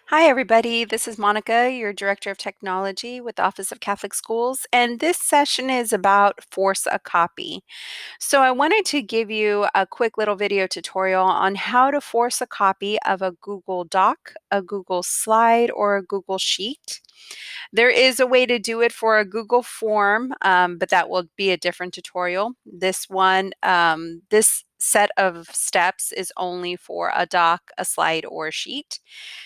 Hi, everybody. This is Monica, your Director of Technology with the Office of Catholic Schools, and this session is about Force a Copy. So, I wanted to give you a quick little video tutorial on how to force a copy of a Google Doc, a Google Slide, or a Google Sheet. There is a way to do it for a Google form, but that will be a different tutorial. This set of steps is only for a doc, a slide, or a sheet.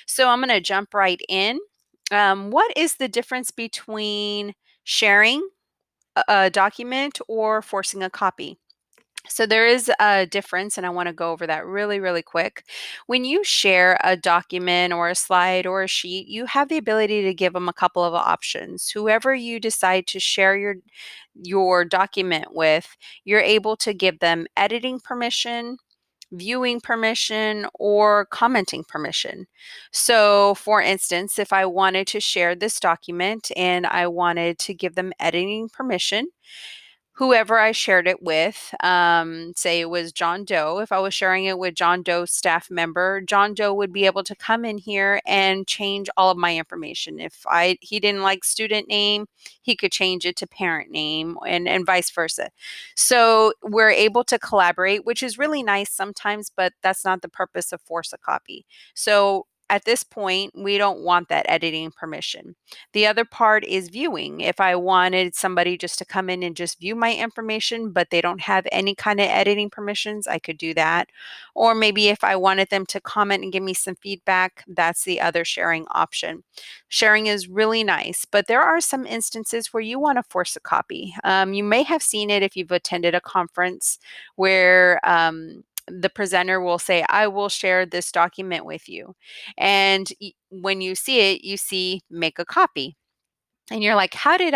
So I'm going to jump right in. What is the difference between sharing a document or forcing a copy? So there is a difference, and I want to go over that really, really quick. When you share a document or a slide or a sheet, you have the ability to give them a couple of options. Whoever you decide to share your document with, you're able to give them editing permission, viewing permission, or commenting permission. So, for instance, if I wanted to share this document and I wanted to give them editing permission, whoever I shared it with, say it was John Doe, if I was sharing it with John Doe's staff member, John Doe would be able to come in here and change all of my information. If he didn't like student name, he could change it to parent name and vice versa. So we're able to collaborate, which is really nice sometimes, but that's not the purpose of Force a Copy. So at this point, we don't want that editing permission. The other part is viewing. If I wanted somebody just to come in and just view my information, but they don't have any kind of editing permissions, I could do that. Or maybe if I wanted them to comment and give me some feedback, that's the other sharing option. Sharing is really nice, but there are some instances where you want to force a copy. You may have seen it if you've attended a conference where the presenter will say, I will share this document with you. And when you see it, you see make a copy. And you're like, how did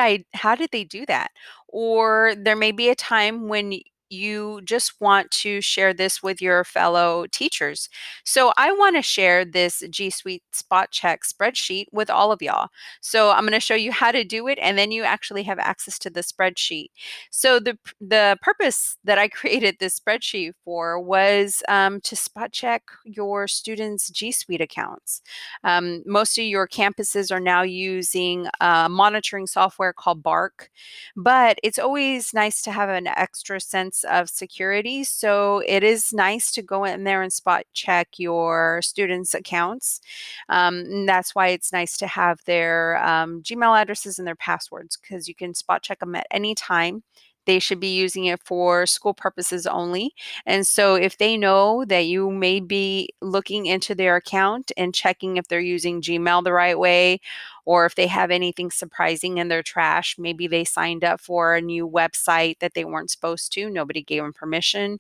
they do that? Or there may be a time when you just want to share this with your fellow teachers. So I want to share this G Suite Spot Check spreadsheet with all of y'all. So I'm going to show you how to do it, and then you actually have access to the spreadsheet. So the purpose that I created this spreadsheet for was to spot check your students' G Suite accounts. Most of your campuses are now using monitoring software called Bark, but it's always nice to have an extra sense of security. So it is nice to go in there and spot check your students' accounts. And that's why it's nice to have their Gmail addresses and their passwords, because you can spot check them at any time. They should be using it for school purposes only. And so if they know that you may be looking into their account and checking if they're using Gmail the right way, or if they have anything surprising in their trash, maybe they signed up for a new website that they weren't supposed to, nobody gave them permission.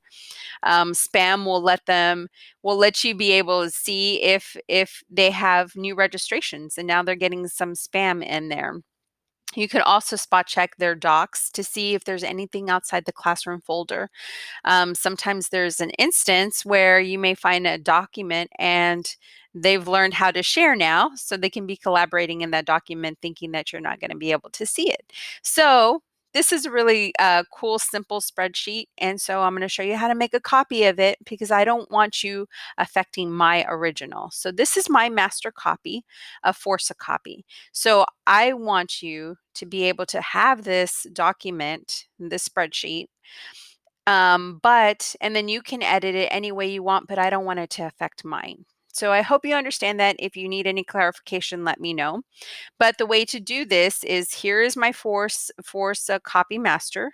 Spam will let you be able to see if they have new registrations and now they're getting some spam in there. You could also spot check their docs to see if there's anything outside the classroom folder. Sometimes there's an instance where you may find a document and they've learned how to share now, so they can be collaborating in that document thinking that you're not going to be able to see it. So this is a really cool, simple spreadsheet. And so I'm going to show you how to make a copy of it because I don't want you affecting my original. So this is my master copy of Force a Copy. So I want you to be able to have this document, this spreadsheet, and then you can edit it any way you want, but I don't want it to affect mine. So I hope you understand that. If you need any clarification, let me know. But the way to do this is here is my Force Copy Master.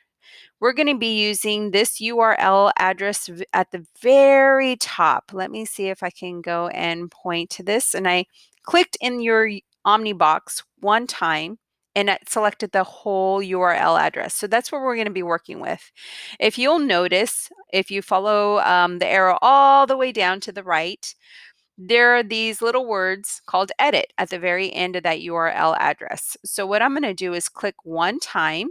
We're going to be using this URL address at the very top. Let me see if I can go and point to this. And I clicked in your Omnibox one time and it selected the whole URL address. So that's what we're going to be working with. If you'll notice, if you follow the arrow all the way down to the right, there are these little words called edit at the very end of that URL address. So what I'm going to do is click one time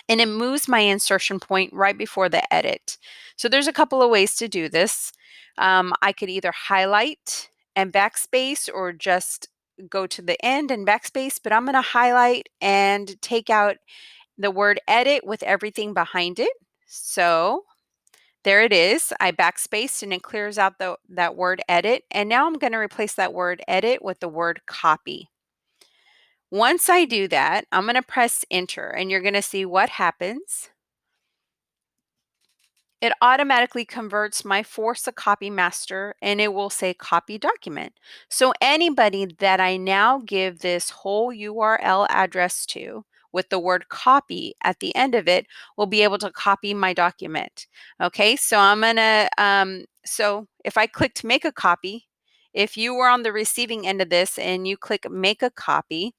and it moves my insertion point right before the edit. So there's a couple of ways to do this. I could either highlight and backspace or just go to the end and backspace, but I'm going to highlight and take out the word edit with everything behind it. So There it is. I backspaced and it clears out that word edit. And now I'm going to replace that word edit with the word copy. Once I do that, I'm going to press enter and you're going to see what happens. It automatically converts my force a copy master and it will say copy document. So anybody that I now give this whole URL address to with the word copy at the end of it will be able to copy my document. Okay, so I'm gonna, so if I clicked make a copy, if you were on the receiving end of this and you click make a copy,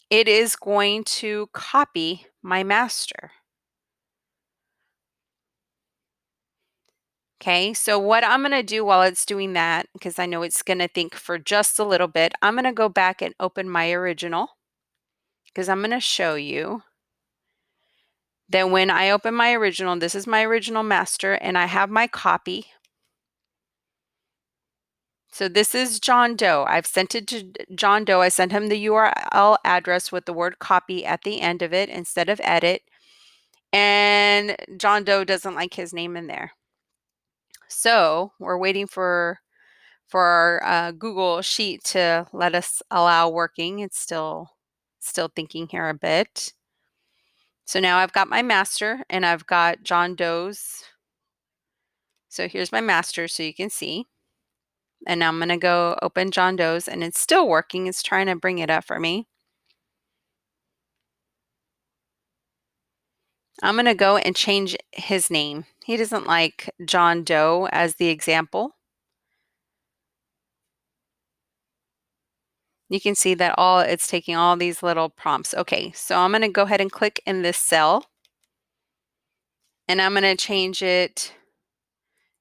it is going to copy my master. Okay, so what I'm going to do while it's doing that, because I know it's going to think for just a little bit, I'm going to go back and open my original because I'm going to show you that when I open my original, this is my original master and I have my copy. So this is John Doe. I've sent it to John Doe. I sent him the URL address with the word copy at the end of it instead of edit. And John Doe doesn't like his name in there. So we're waiting for our Google Sheet to let us allow working. It's still thinking here a bit. So now I've got my master and I've got John Doe's. So here's my master so you can see. And now I'm going to go open John Doe's and it's still working. It's trying to bring it up for me. I'm going to go and change his name. He doesn't like John Doe as the example. You can see that it's taking all these little prompts. Okay, so I'm going to go ahead and click in this cell. And I'm going to change it,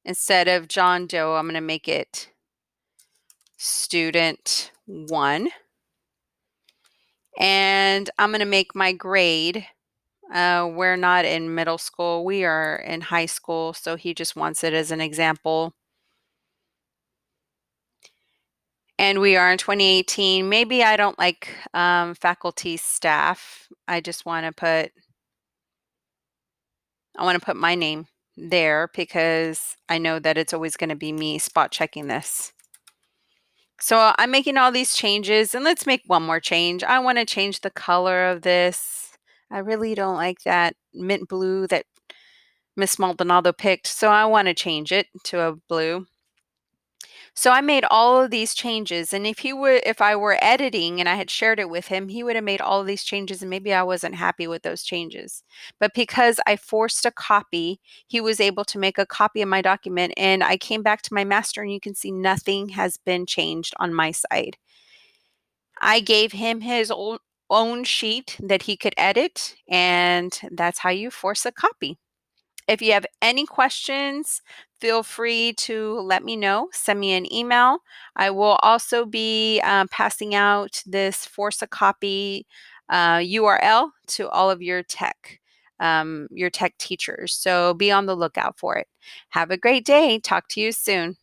instead of John Doe, I'm going to make it student 1. And I'm going to make my grade. We're not in middle school. We are in high school. So he just wants it as an example. And we are in 2018. Maybe I don't like faculty staff. I just want to put my name there because I know that it's always going to be me spot checking this. So I'm making all these changes and let's make one more change. I want to change the color of this. I really don't like that mint blue that Miss Maldonado picked. So I want to change it to a blue. So I made all of these changes, and if I were editing and I had shared it with him, he would have made all of these changes and maybe I wasn't happy with those changes. But because I forced a copy, he was able to make a copy of my document and I came back to my master and you can see nothing has been changed on my side. I gave him his own sheet that he could edit, and that's how you force a copy. If you have any questions, feel free to let me know. Send me an email. I will also be passing out this force a copy URL to all of your tech teachers. So be on the lookout for it. Have a great day. Talk to you soon.